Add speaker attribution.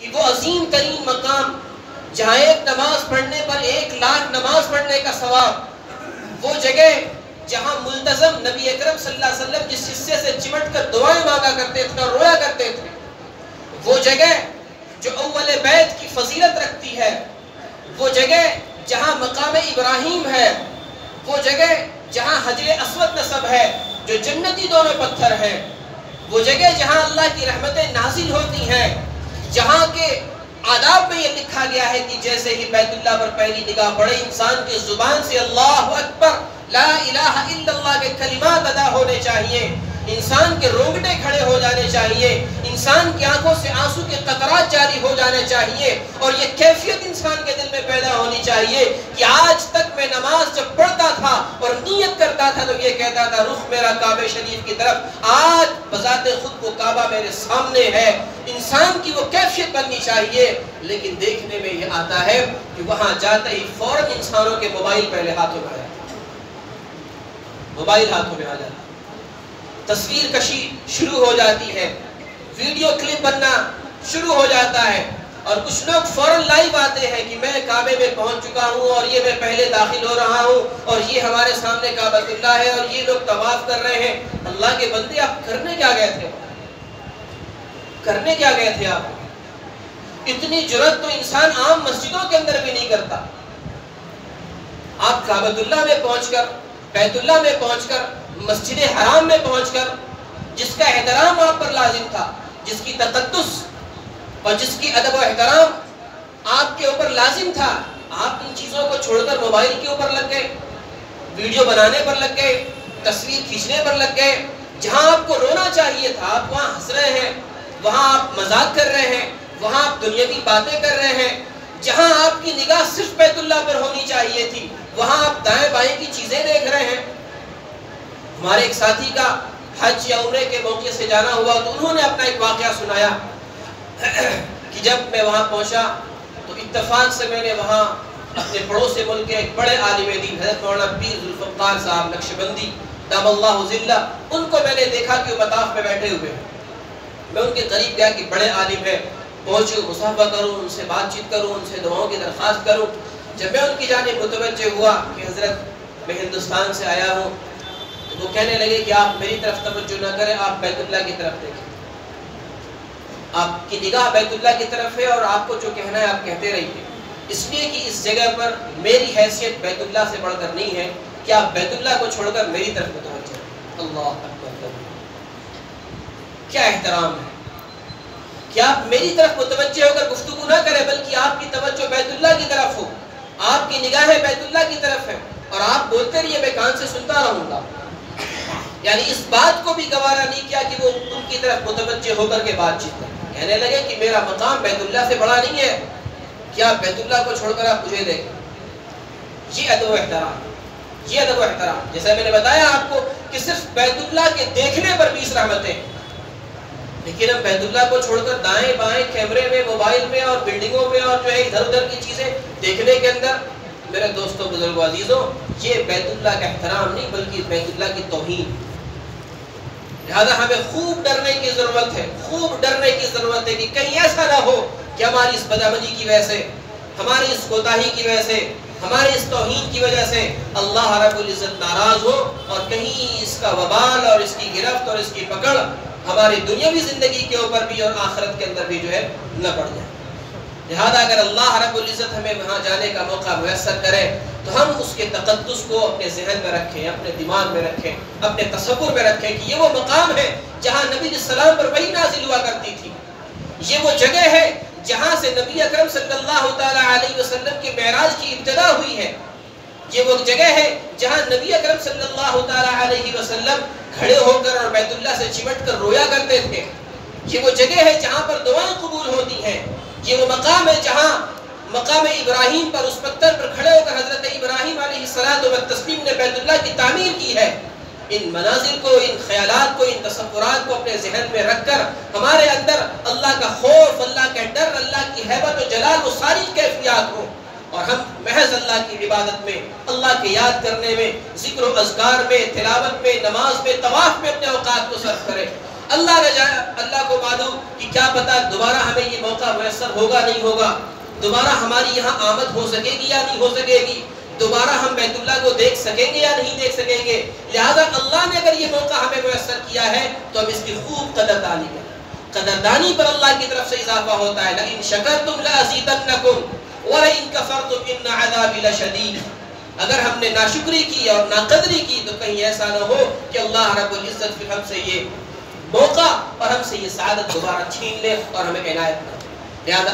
Speaker 1: کہ وہ عظیم ترین مقام جہاں ایک نماز پڑھنے پر 1,00,000 نماز پڑھنے کا ثواب، وہ جگہ جہاں ملتزم نبی اکرم صلی اللہ علیہ وسلم جس حصے سے چمٹ کر دعائیں مانگا کرتے تھے اور رویا کرتے تھے، وہ جگہ جو اول بیت کی فضیلت رکھتی ہے، وہ جگہ جہاں مقام ابراہیم ہے، وہ جگہ جہاں حجر اسود نصب ہے جو جنتی دونوں پتھر ہیں، وہ جگہ جہاں اللہ کی رحمتیں نازل ہوتی ہیں، جہاں کے آداب میں یہ لکھا گیا ہے کہ جیسے ہی بیت اللہ پر پہلی نگاہ پڑے انسان کی زبان سے اللہ اکبر لا الہ الا اللہ کے کلمات ادا ہونے چاہیے، انسان کے رونگٹے کھڑے ہو جانے چاہیے، انسان کی آنکھوں سے آنسو کے قطرات جاری ہو جانے چاہیے، اور یہ کیفیت انسان کے دل میں پیدا ہونی چاہیے کہ آج تک میں نماز جب پڑھتا تھا اور نیت کرتا تھا تو یہ کہتا تھا رخ میرا کعبہ شریف کی طرف، آج بذات خود وہ کعبہ میرے سامنے ہے۔ انسان کی وہ کیفیت بننی چاہیے، لیکن دیکھنے میں یہ آتا ہے کہ وہاں جاتے ہی فوراً انسانوں کے موبائل پہلے ہاتھوں میں آ جاتا، موبائل ہاتھوں میں آ جاتا، تصویر کشی شروع ہو جاتی ہے، ویڈیو کلپ بننا شروع ہو جاتا ہے، اور کچھ لوگ فوراً لائیو آتے ہیں کہ میں کعبے میں پہنچ چکا ہوں اور یہ میں پہلے داخل ہو رہا ہوں اور یہ ہمارے سامنے کعبۃ اللہ ہے اور یہ لوگ طواف کر رہے ہیں۔ اللہ کے بندے آپ کرنے کیا گئے تھے؟ کرنے کیا گئے تھے آپ؟ اتنی جرأت تو انسان عام مسجدوں کے اندر بھی نہیں کرتا۔ آپ کعبۃ اللہ میں پہنچ کر، بیت اللہ میں پہنچ کر، مسجد حرام میں پہنچ کر جس کا احترام آپ پر لازم تھا، جس کی تقدس اور جس کی ادب و احترام آپ کے اوپر لازم تھا، آپ ان چیزوں کو چھوڑ کر موبائل کے اوپر لگ گئے، ویڈیو بنانے پر لگ گئے، تصویر کھینچنے پر لگ گئے۔ جہاں آپ کو رونا چاہیے تھا آپ وہاں ہنس رہے ہیں، وہاں آپ مذاق کر رہے ہیں، وہاں آپ دنیاوی باتیں کر رہے ہیں۔ جہاں آپ کی نگاہ صرف بیت اللہ پر ہونی چاہیے تھی وہاں آپ دائیں بائیں کی چیزیں دیکھ رہے ہیں۔ ہمارے ایک ساتھی کا حج یا عمرے کے موقع سے جانا ہوا تو انہوں نے اپنا ایک واقعہ سنایا کہ جب میں وہاں پہنچا تو اتفاق سے میں نے وہاں اپنے پڑوسی ملک کے ایک بڑے عالم دین حضرت مولانا پیر ذوالفقار صاحب نقشبندی دام اللہ ذلہ، ان کو میں نے دیکھا کہ وہ مطاف میں بیٹھے ہوئے ہیں۔ میں ان کے قریب گیا کہ بڑے عالم ہیں، پہنچ کے مصافحہ کروں، ان سے بات چیت کروں، ان سے دعاؤں کی درخواست کروں۔ جب میں ان کی جانب متوجہ ہوا کہ حضرت میں ہندوستان سے آیا ہوں، تو وہ کہنے لگے کہ آپ میری طرف توجہ نہ کریں، آپ بیت اللہ کی طرف دیکھیں، آپ کی نگاہ بیت اللہ کی طرف ہے اور آپ کو جو کہنا ہے آپ کہتے رہیے، اس لیے کہ اس جگہ پر میری حیثیت بیت اللہ سے بڑھ کر نہیں ہے کہ آپ بیت اللہ کو چھوڑ کر میری طرف متوجہ ہیں۔ اللہ اکبر، کیا احترام ہے کہ آپ میری طرف متوجہ ہو کر گفتگو نہ کریں بلکہ آپ کی توجہ بیت اللہ کی طرف ہو، آپ کی نگاہیں بیت اللہ کی طرف ہیں اور آپ بولتے رہیے میں کان سے سنتا رہوں گا۔ یعنی اس بات کو بھی گوارا نہیں کیا کہ وہ ان کی طرف متوجہ ہو کر کے بات چیت کریں، کہنے لگے کہ میرا مقام بیت اللہ سے بڑا نہیں ہے کہ آپ بیت اللہ کو چھوڑ کر آپ مجھے دیکھیں۔ یہ ادب و احترام، یہ ادب و احترام، جیسا میں نے بتایا آپ کو کہ صرف بیت اللہ کے دیکھنے پر 20 رحمتیں، لیکن ہم بیت اللہ کو چھوڑ کر دائیں بائیں کیمرے میں، موبائل میں اور بلڈنگوں میں اور جو ہے ادھر ادھر کی چیزیں دیکھنے کے اندر، میرے دوستوں بزرگوں عزیزوں، یہ بیت اللہ کا احترام نہیں بلکہ بیت اللہ کی توہین۔ لہذا ہمیں خوب ڈرنے کی ضرورت ہے، خوب ڈرنے کی ضرورت ہے کہ کہیں ایسا نہ ہو کہ ہماری اس بدعملی کی وجہ سے، ہماری اس کوتاہی کی وجہ سے، ہماری اس توہین کی وجہ سے اللہ رب العزت ناراض ہو اور کہیں اس کا وبال اور اس کی گرفت اور اس کی پکڑ ہماری دنیاوی زندگی کے اوپر بھی اور آخرت کے اندر بھی جو ہے نہ پڑ جائے۔ لہذا اگر اللہ رب العزت ہمیں وہاں جانے کا موقع میسر کرے تو ہم اس کے تقدس کو اپنے ذہن میں رکھیں، اپنے دماغ میں رکھیں، اپنے تصور میں رکھیں کہ یہ وہ مقام ہے جہاں نبی علیہ السلام پر وحی نازل ہوا کرتی تھی، یہ وہ جگہ ہے جہاں سے نبی اکرم صلی اللہ تعالی علیہ وسلم کی معراج کی ابتدا ہوئی ہے، یہ وہ جگہ ہے جہاں نبی اکرم صلی اللہ تعالی علیہ وسلم کھڑے ہو کر اور بیت اللہ سے چمٹ کر رویا کرتے تھے، یہ وہ جگہ ہے جہاں پر دعائیں قبول ہوتی ہیں، یہ وہ مقام ہے جہاں مقام ابراہیم پر اس پتھر پر کھڑے ہو کر حضرت ابراہیم علیہ السلام نے بیت اللہ کی تعمیر کی ہے۔ ان مناظر کو، ان خیالات کو، ان تصورات کو اپنے ذہن میں رکھ کر ہمارے اندر اللہ کا خوف، اللہ کا ڈر، اللہ کی ہیبت و جلال وہ ساری کیفیات ہوں اور ہم محض اللہ کی عبادت میں، اللہ کے یاد کرنے میں، ذکر و اذکار میں، تلاوت میں، نماز میں، طواف میں اپنے اوقات کو صرف کریں۔ اللہ کو معلوم کہ کیا پتا دوبارہ ہمیں یہ موقع میسر ہوگا نہیں ہوگا، دوبارہ ہماری یہاں آمد ہو سکے گی یا نہیں ہو سکے گی، دوبارہ ہم بیت اللہ کو دیکھ سکیں گے یا نہیں دیکھ سکیں گے. لہذا اللہ نے اگر یہ موقع ہمیں میسر کیا ہے تو ہم اس کی خوب قدردانی کریں. قدردانی پر اللہ کی طرف سے اضافہ ہوتا ہے. لَإِن شَكَرْتُمْ لَأَزِيدَنَّكُمْ وَلَئِن كَفَرْتُمْ إِنَّ عَذَابِي لَشَدِيدٌ. اگر ہم نے ناشکری کی اور ناقدری کی تو کہیں ایسا نہ ہو کہ اللہ رب العزت پھر ہم سے یہ موقع اور ہم سے یہ سعادت دوبارہ چھین لے اور ہمیں عنایت نہ. لہذا